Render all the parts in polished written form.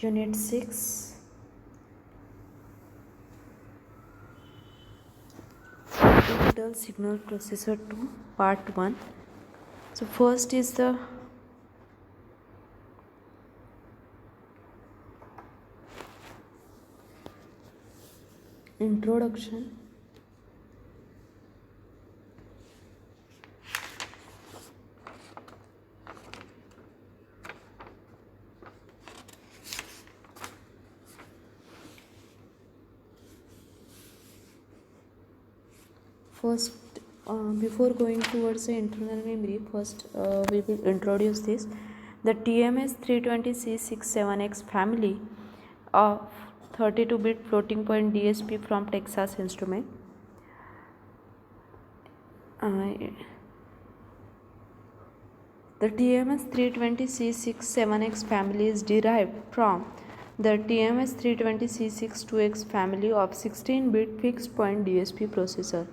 Unit 6, Digital Signal Processor 2, Part 1. So first is the introduction. First, before going towards the internal memory, first we will introduce this. The TMS 320C67X family of 32-bit floating point DSP from Texas Instruments. The TMS 320C67X family is derived from the TMS 320C62X family of 16-bit fixed point DSP processor.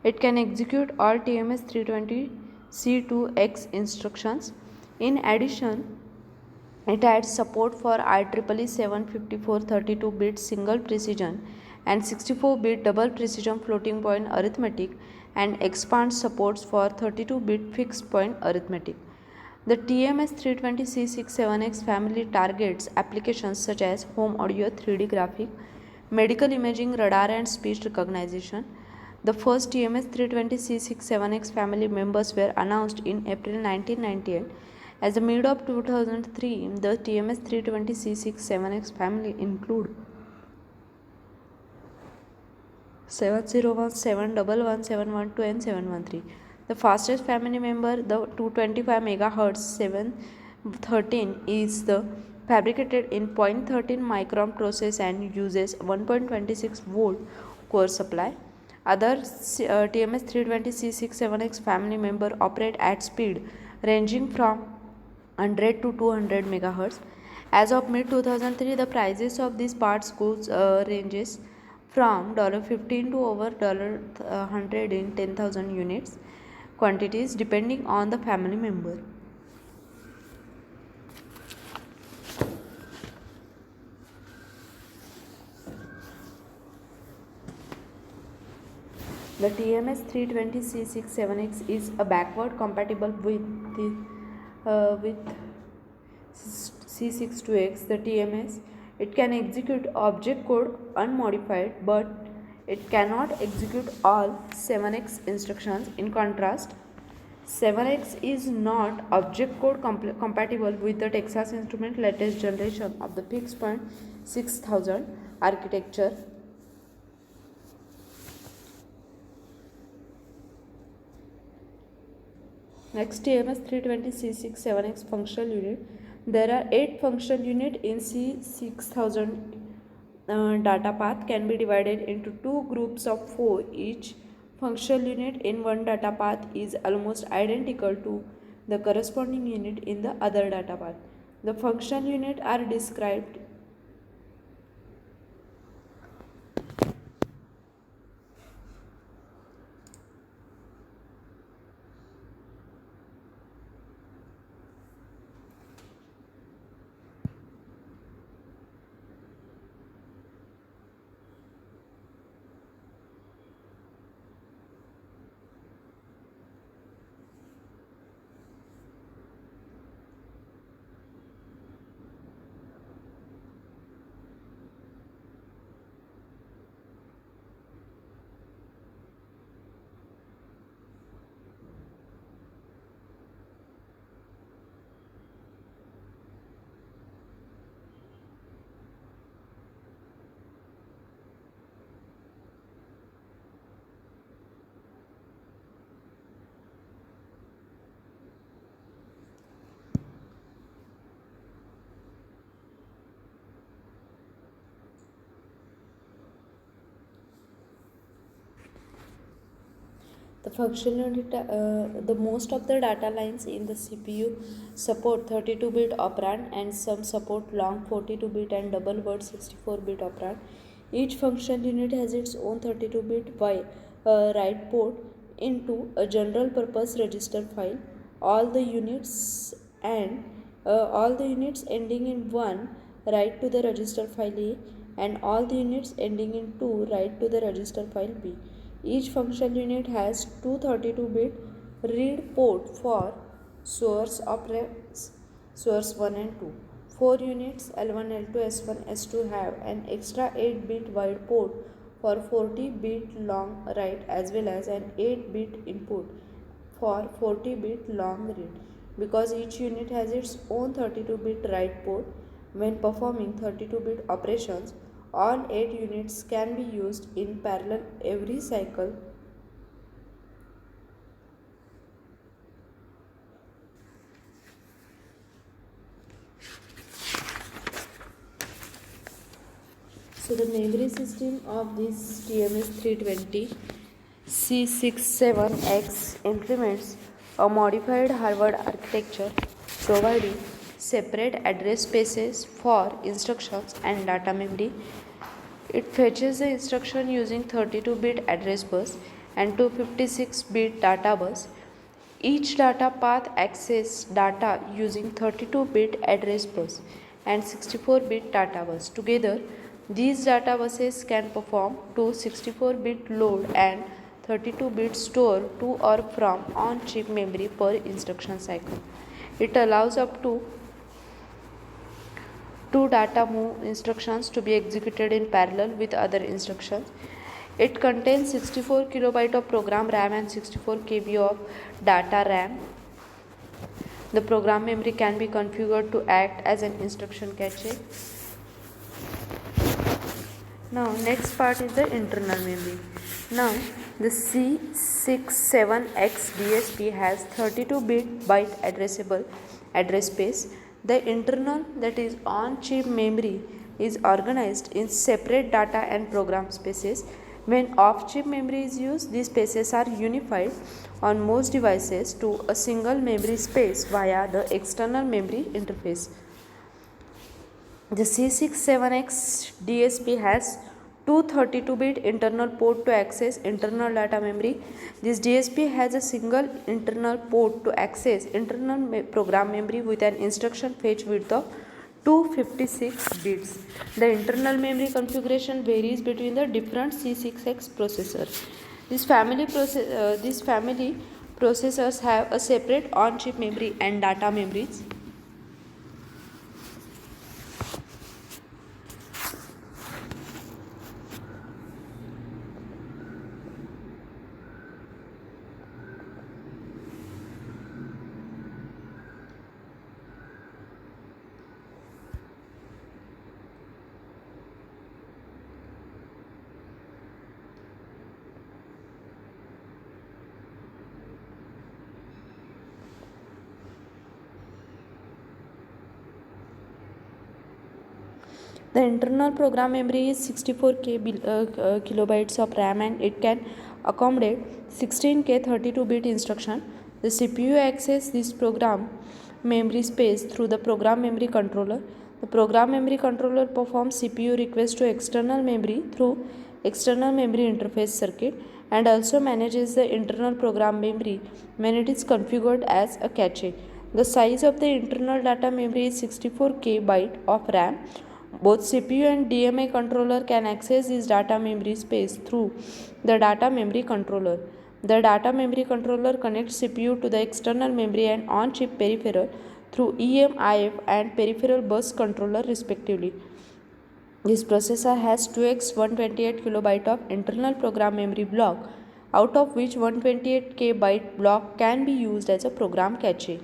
It can execute all TMS 320C2X instructions. In addition, it adds support for IEEE 754 32-bit single precision and 64-bit double precision floating point arithmetic and expands supports for 32-bit fixed point arithmetic. The TMS 320C67X family targets applications such as home audio, 3D graphic, medical imaging, radar and speech recognition. The first TMS 320C67X family members were announced in April 1998. As the mid of 2003, the TMS 320C67X family include 701, 711, 712 and 713. The fastest family member, the 225 MHz 713, is the fabricated in 0.13 micron process and uses 1.26 volt core supply. Other TMS 320C67X family member operate at speed ranging from 100 to 200 MHz. As of mid 2003, the prices of these parts goods ranges from $15 to over $100 in 10,000 units quantities depending on the family member. The TMS 320C67X is a backward compatible with C62X. The TMS, it can execute object code unmodified, but it cannot execute all 7X instructions. In contrast, 7X is not object code compatible with the Texas Instruments latest generation of the fixed point 6000 architecture. Next, TMS 320C67X functional unit. There are 8 functional units in C6000. Data path can be divided into 2 groups of 4. Each functional unit in one data path is almost identical to the corresponding unit in the other data path. The functional units are described the functional unit, the most of the data lines in the CPU support 32-bit operand and some support long 42-bit and double word 64-bit operand. Each functional unit has its own 32-bit write port into a general purpose register file. All the units ending in 1 write to the register file A, and all the units ending in 2 write to the register file B. Each functional unit has two 32-bit read port for source operands source 1 and 2. 4 units L1, L2, S1, S2 have an extra 8-bit wide port for 40-bit long write as well as an 8-bit input for 40-bit long read. Because each unit has its own 32-bit write port, when performing 32-bit operations, all 8 units can be used in parallel every cycle. So the memory system of this TMS-320 C67X implements a modified Harvard architecture providing separate address spaces for instructions and data memory. It fetches the instruction using 32-bit address bus and 256-bit data bus. Each data path accesses data using 32-bit address bus and 64-bit data bus. Together, these data buses can perform to 64-bit load and 32-bit store to or from on-chip memory per instruction cycle. It allows up to 2 data move instructions to be executed in parallel with other instructions. It contains 64 kilobyte of program RAM and 64 KB of data RAM. The program memory can be configured to act as an instruction cache. Now next part is the internal memory. Now the C67X DSP has 32-bit byte addressable address space. The internal, that is on-chip memory, is organized in separate data and program spaces. When off-chip memory is used, these spaces are unified on most devices to a single memory space via the external memory interface. The C67X DSP has two 32-bit internal port to access internal data memory. This DSP has a single internal port to access internal program memory with an instruction fetch width of 256 bits. The internal memory configuration varies between the different C6X processors. This family processors have a separate on-chip memory and data memories. The internal program memory is 64 kilobytes of RAM and it can accommodate 16K 32-bit instruction. The CPU accesses this program memory space through the program memory controller. The program memory controller performs CPU requests to external memory through external memory interface circuit and also manages the internal program memory when it is configured as a cache. The size of the internal data memory is 64K byte of RAM. Both CPU and DMA controller can access this data memory space through the data memory controller. The data memory controller connects CPU to the external memory and on-chip peripheral through EMIF and peripheral bus controller respectively. This processor has 2x 128 kilobyte of internal program memory block, out of which 128K byte block can be used as a program cache.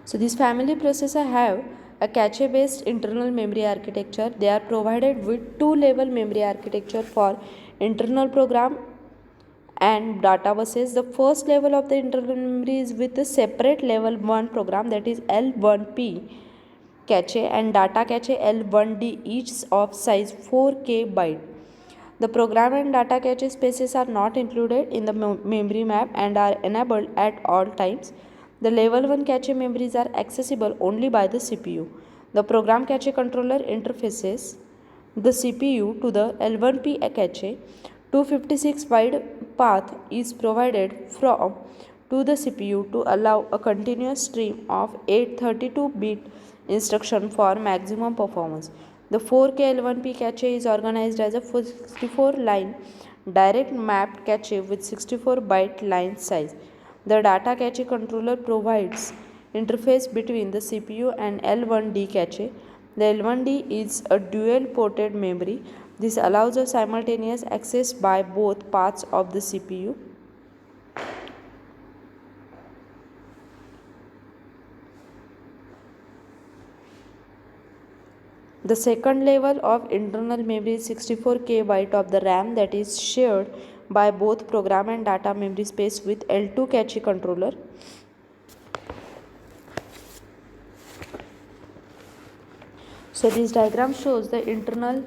So this family processor have a cache based internal memory architecture. They are provided with two level memory architecture for internal program and data buses. The first level of the internal memory is with a separate level 1 program, that is L1P cache, and data cache L1D, each of size 4K byte. The program and data cache spaces are not included in the memory map and are enabled at all times. The level 1 cache memories are accessible only by the CPU. The program cache controller interfaces the CPU to the L1P cache. 256 wide path is provided from to the CPU to allow a continuous stream of 832-bit instruction for maximum performance. The 4K L1P cache is organized as a 64-line direct mapped cache with 64-byte line size. The data cache controller provides interface between the CPU and L1D cache. The L1D is a dual ported memory. This allows a simultaneous access by both parts of the CPU. The second level of internal memory is 64K byte of the RAM that is shared by both program and data memory space with L2 cache controller. So this diagram shows the internal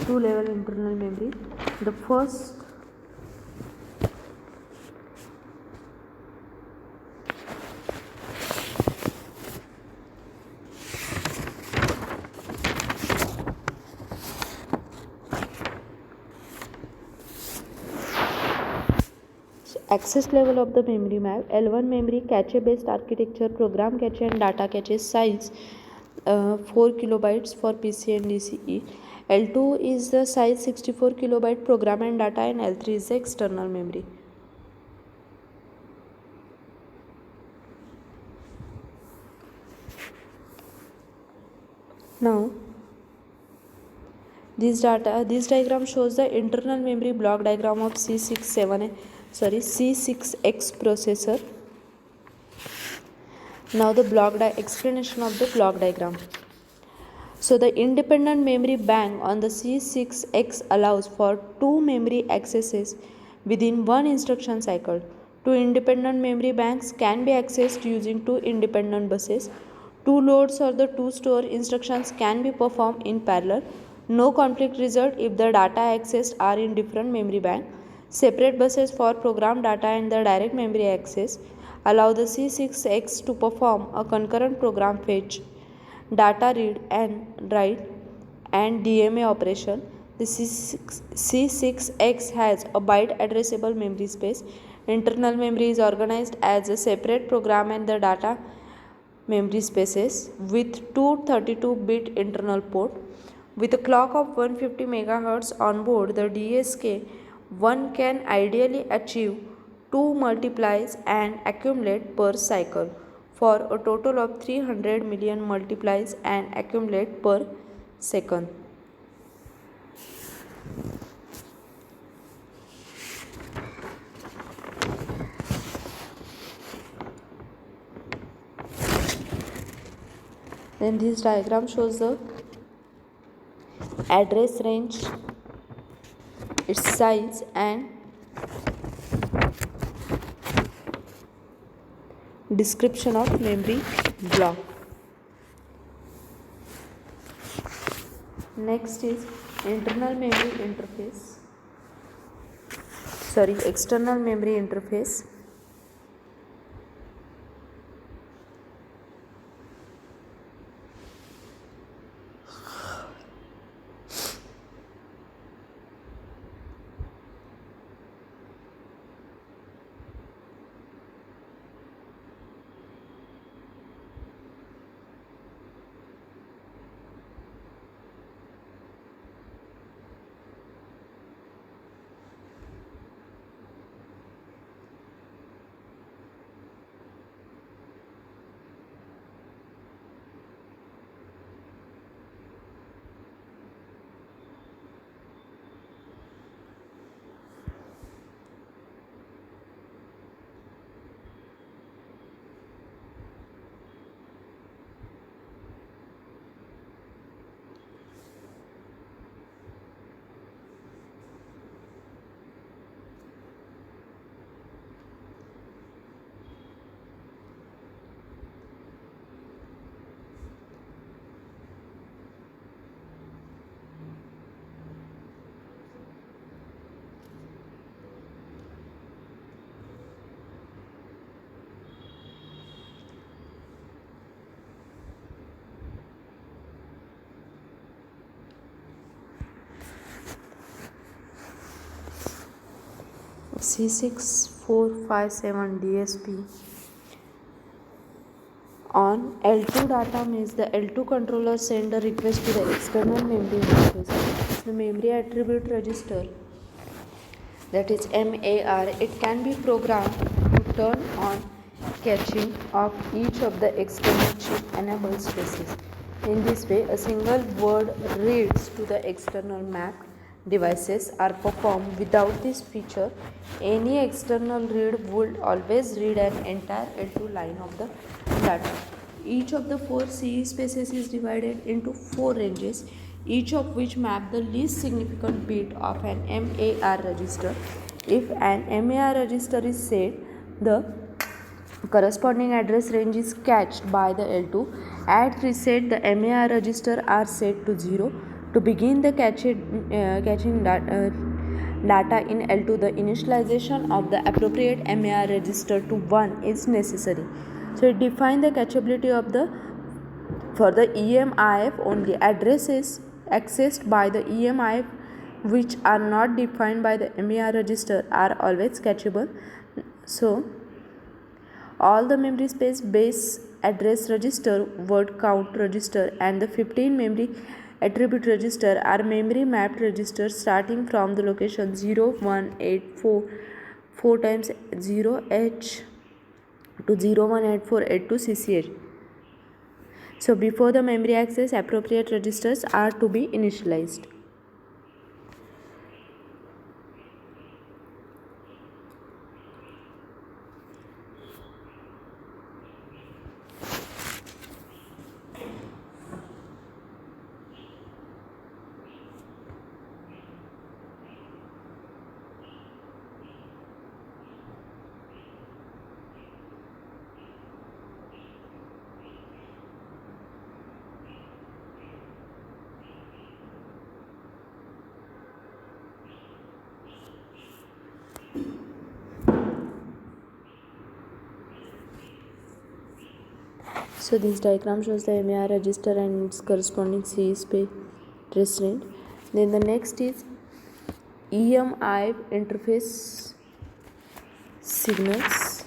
two-level internal memory. The first access level of the memory map. L1 memory cache based architecture, program cache and data cache size 4 kilobytes for PC and DCE. L2 is the size 64 kilobyte program and data, and L3 is the external memory. Now this diagram shows the internal memory block diagram of C6X processor. Now the explanation of the block diagram. So the independent memory bank on the C6X allows for two memory accesses within one instruction cycle. Two independent memory banks can be accessed using two independent buses. Two loads or the two store instructions can be performed in parallel. No conflict result if the data accessed are in different memory bank. Separate buses for program data and the direct memory access allow the C6X to perform a concurrent program fetch, data read and write, and DMA operation. The C6X has a byte addressable memory space. Internal memory is organized as a separate program and the data memory spaces with two 32-bit internal port. With a clock of 150 MHz on board, the DSK one can ideally achieve 2 multiplies and accumulate per cycle for a total of 300 million multiplies and accumulate per second. Then this diagram shows the address range, its size and description of memory block. Next is external memory interface. C6457 DSP. On L2 data means the L2 controller send a request to the external memory interface. The memory attribute register, that is MAR, it can be programmed to turn on caching of each of the external chip enabled spaces. In this way, a single word reads to the external map devices are performed. Without this feature, any external read would always read an entire L2 line of the data. Each of the four CE spaces is divided into four ranges, each of which map the least significant bit of an MAR register. If an MAR register is set, the corresponding address range is cached by the L2. At reset, the MAR register are set to 0. To begin the caching data in L2, the initialization of the appropriate MAR register to 1 is necessary. So it defines the cacheability of the for the EMIF only. Addresses accessed by the EMIF which are not defined by the MAR register are always cacheable. So all the memory space base address register, word count register and the 15 memory attribute register are memory mapped registers starting from the location 0184 4 times 0H to 018482 CCH. So before the memory access, appropriate registers are to be initialized. So this diagram shows the MAR register and its corresponding CE space address range. Then the next is EMI interface signals.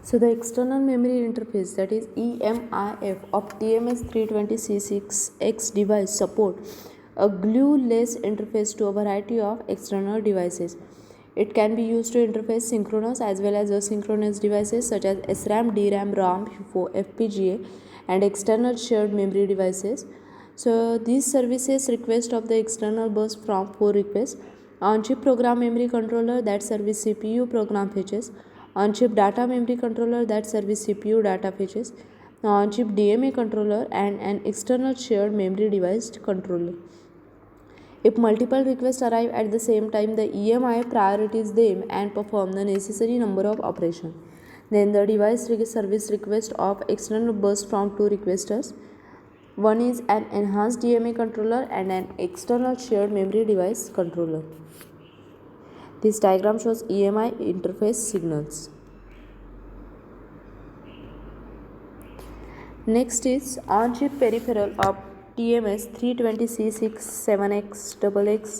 So the external memory interface, that is EMIF of TMS320C6X device support a glue-less interface to a variety of external devices. It can be used to interface synchronous as well as asynchronous devices such as SRAM, DRAM, RAM, UFO, FPGA and external shared memory devices. So these services request of the external bus from 4 requests: on-chip program memory controller that service CPU program fetches, on-chip data memory controller that service CPU data fetches, on-chip DMA controller and an external shared memory device controller. If multiple requests arrive at the same time, the EMI prioritizes them and perform the necessary number of operations. Then the device service request of external bus from 2 requesters. One is an enhanced DMA controller and an external shared memory device controller. This diagram shows EMI interface signals. Next is on-chip peripheral of TMS320C67X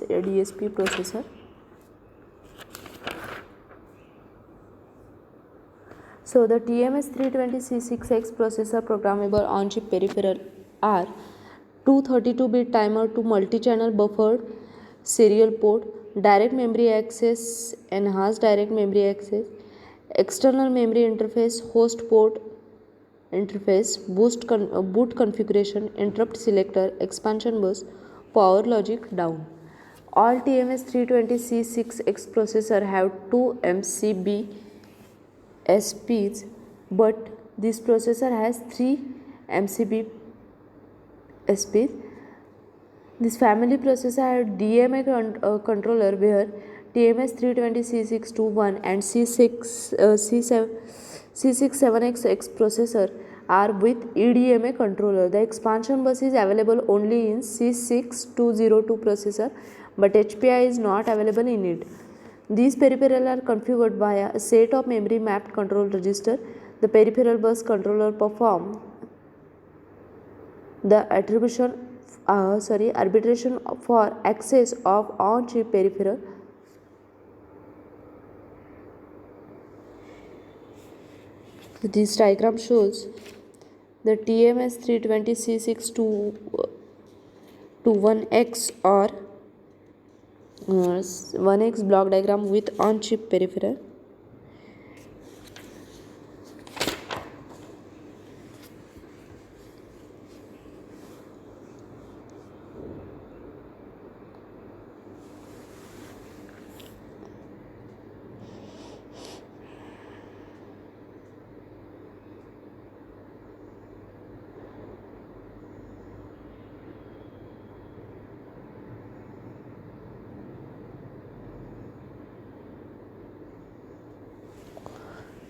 DSP processor. So the TMS320C6X processor programmable on-chip peripheral are 232-bit timer to multi-channel buffered serial port, direct memory access, enhanced direct memory access, external memory interface, host port interface, boot configuration, interrupt selector, expansion bus, power logic down. All TMS320C6X processor have 2 MCB SPs, but this processor has 3 MCB SPs. This family processor had DMA controller where TMS320C621 and C67X processor are with eDMA controller. The expansion bus is available only in C6202 processor, but HPI is not available in it. These peripherals are configured via a set of memory mapped control register. The peripheral bus controller perform the arbitration for access of on-chip peripheral. This diagram shows the TMS320C621X or 1X block diagram with on-chip peripheral.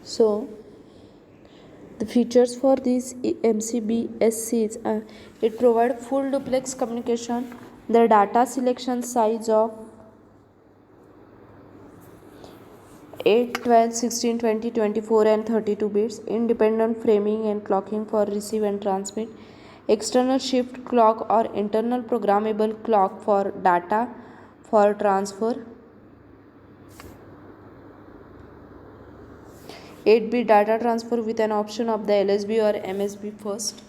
So the features for these MCBSCs are it provides full duplex communication. The data selection size of 8, 12, 16, 20, 24 and 32 bits, independent framing and clocking for receive and transmit, external shift clock or internal programmable clock for data for transfer, 8-bit data transfer with an option of the LSB or MSB first.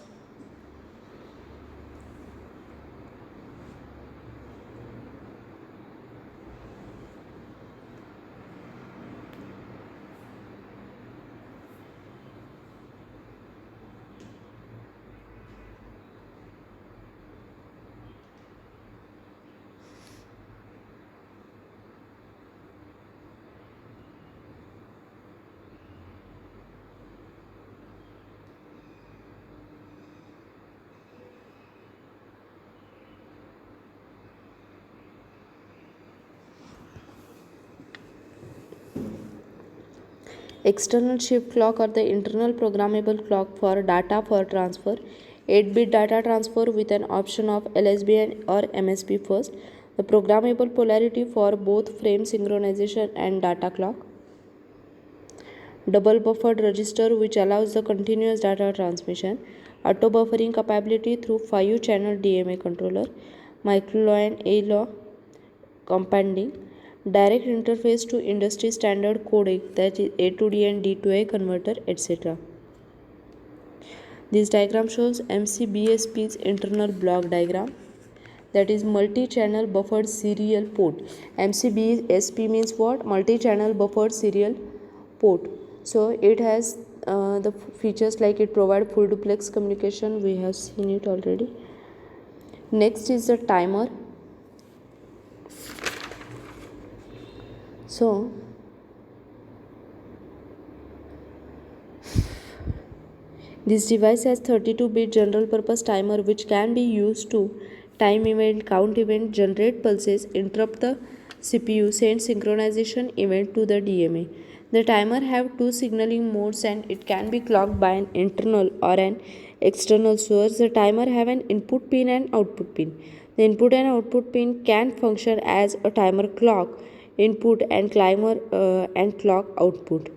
External shift clock or the internal programmable clock for data for transfer, 8-bit data transfer with an option of LSB or MSB first, the programmable polarity for both frame synchronization and data clock, double buffered register which allows the continuous data transmission, auto buffering capability through 5-channel DMA controller, micro-law and A-law compounding, direct interface to industry standard codec, that is A to D and D to A converter, etc. This diagram shows MCBSP's internal block diagram, that is multi-channel buffered serial port. MCBSP means what? Multi-channel buffered serial port. So it has the features like it provides full duplex communication. We have seen it already. Next is the timer. So this device has 32-bit general purpose timer which can be used to time event, count event, generate pulses, interrupt the CPU, send synchronization event to the DMA. The timer have two signaling modes and it can be clocked by an internal or an external source. The timer have an input pin and output pin. The input and output pin can function as a timer clock input and timer and clock output.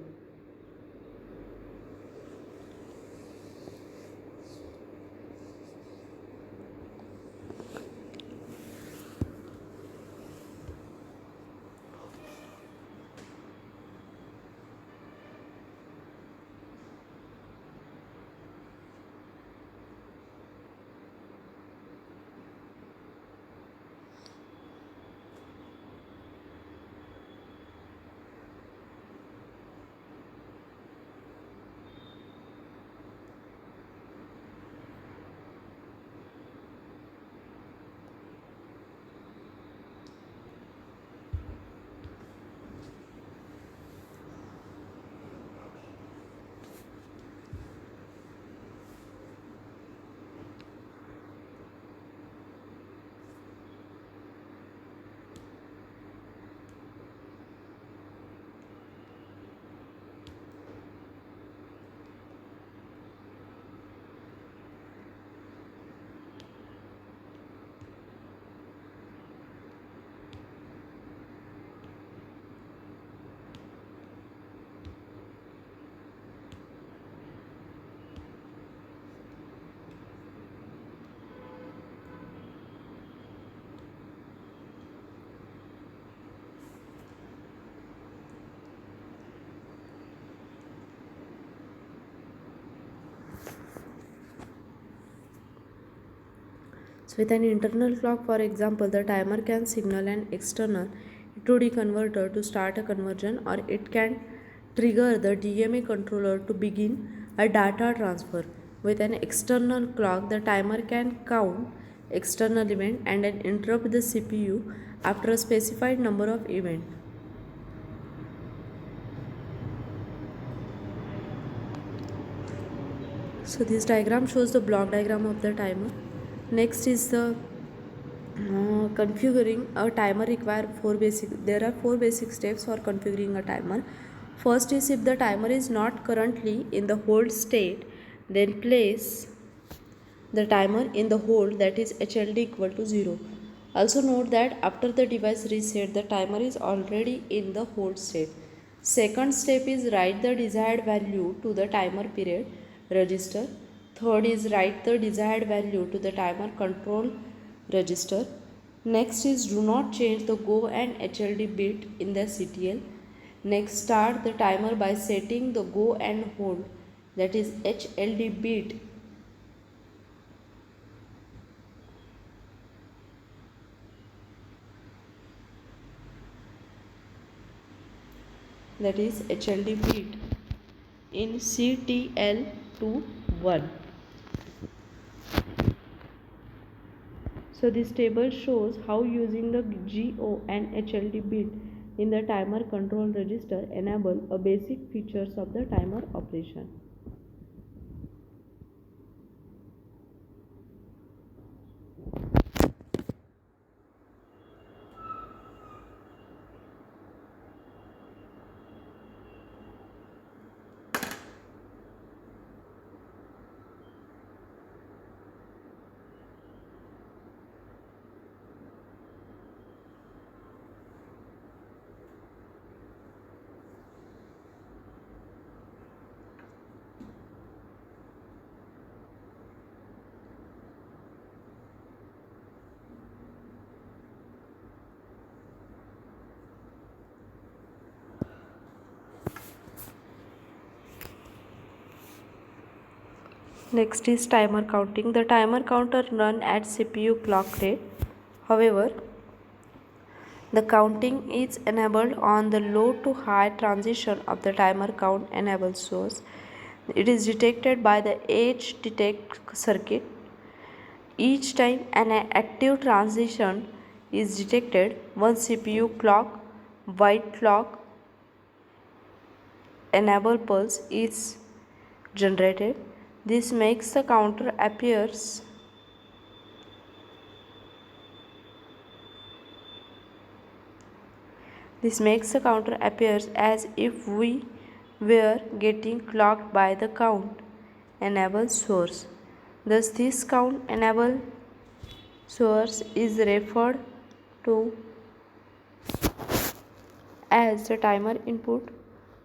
So with an internal clock, for example, the timer can signal an external to-D converter to start a conversion, or it can trigger the DMA controller to begin a data transfer. With an external clock, the timer can count external event and then interrupt the CPU after a specified number of events. So this diagram shows the block diagram of the timer. Next is the configuring a timer. There are four basic steps for configuring a timer. First is, if the timer is not currently in the hold state, then place the timer in the hold, that is HLD equal to 0. Also note that after the device reset, the timer is already in the hold state. Second step is, write the desired value to the timer period register. Third is, write the desired value to the timer control register. Next is, do not change the go and HLD bit in the CTL. Next, start the timer by setting the go and hold, that is HLD bit, that is HLD bit in CTL to 1. So this table shows how using the GO and HLD bit in the timer control register enable a basic features of the timer operation. Next is timer counting. The timer counter run at CPU clock rate. However, the counting is enabled on the low to high transition of the timer count enable source. It is detected by the edge detect circuit. Each time an active transition is detected, one CPU clock white clock enable pulse is generated. This makes the counter appears as if we were getting clocked by the count enable source. Thus this count enable source is referred to as the timer input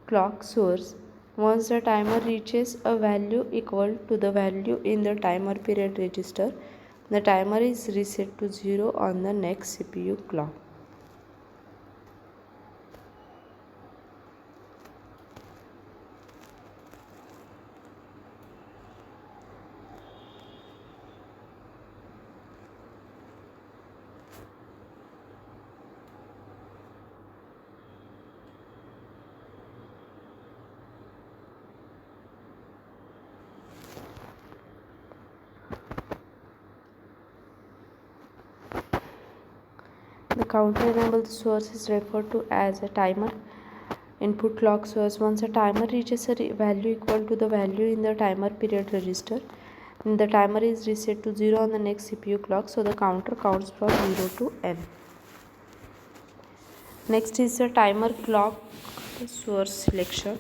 clock source. Once the timer reaches a value equal to the value in the timer period register, the timer is reset to 0 on the next CPU clock. The counter enabled source is referred to as a timer input clock source. Once a timer reaches a value equal to the value in the timer period register, the timer is reset to 0 on the next CPU clock, so the counter counts from 0 to n. Next is the timer clock source selection.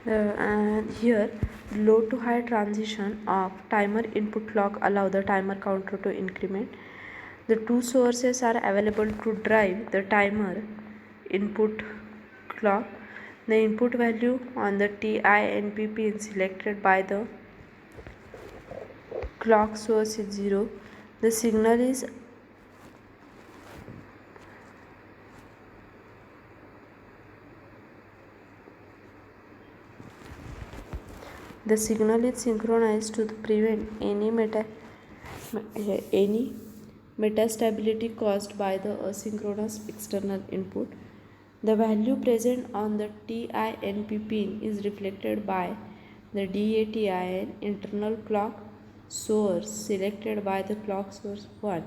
And here low to high transition of timer input clock allow the timer counter to increment. The two sources are available to drive the timer input clock. The input value on the TINP pin selected by the clock source is 0. The signal is synchronized to prevent any metastability caused by the asynchronous external input. The value present on the TINP pin is reflected by the DATIN internal clock source selected by the clock source 1.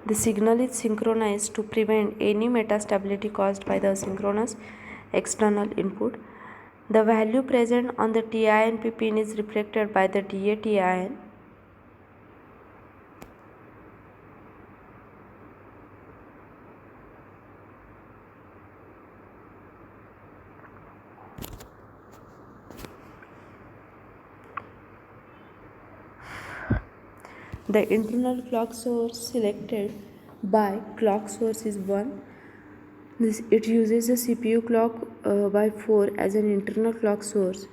The signal is synchronized to prevent any metastability caused by the asynchronous external input. The value present on the TINP pin is reflected by the DATIN. The internal clock source selected by clock source is 1. It uses the CPU clock by 4 as an internal clock source.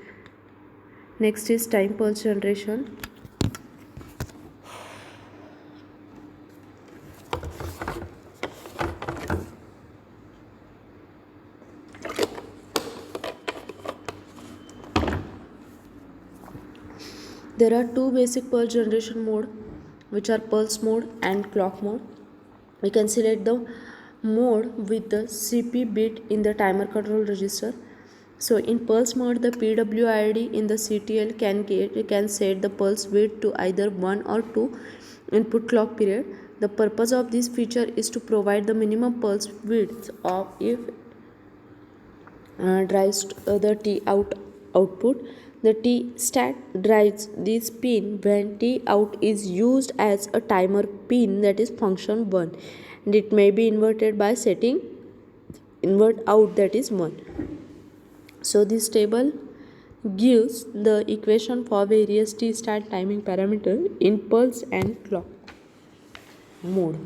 Next is time pulse generation. There are two basic pulse generation mode, which are pulse mode and clock mode. We can select the mode with the CP bit in the timer control register. So in pulse mode, the PWID in the CTL can set the pulse width to either 1 or 2 input clock period. The purpose of this feature is to provide the minimum pulse width of if drives the T out output. The T stat drives this pin when T out is used as a timer pin, that is function 1, and it may be inverted by setting invert out, that is 1. So this table gives the equation for various T stat timing parameter in pulse and clock mode.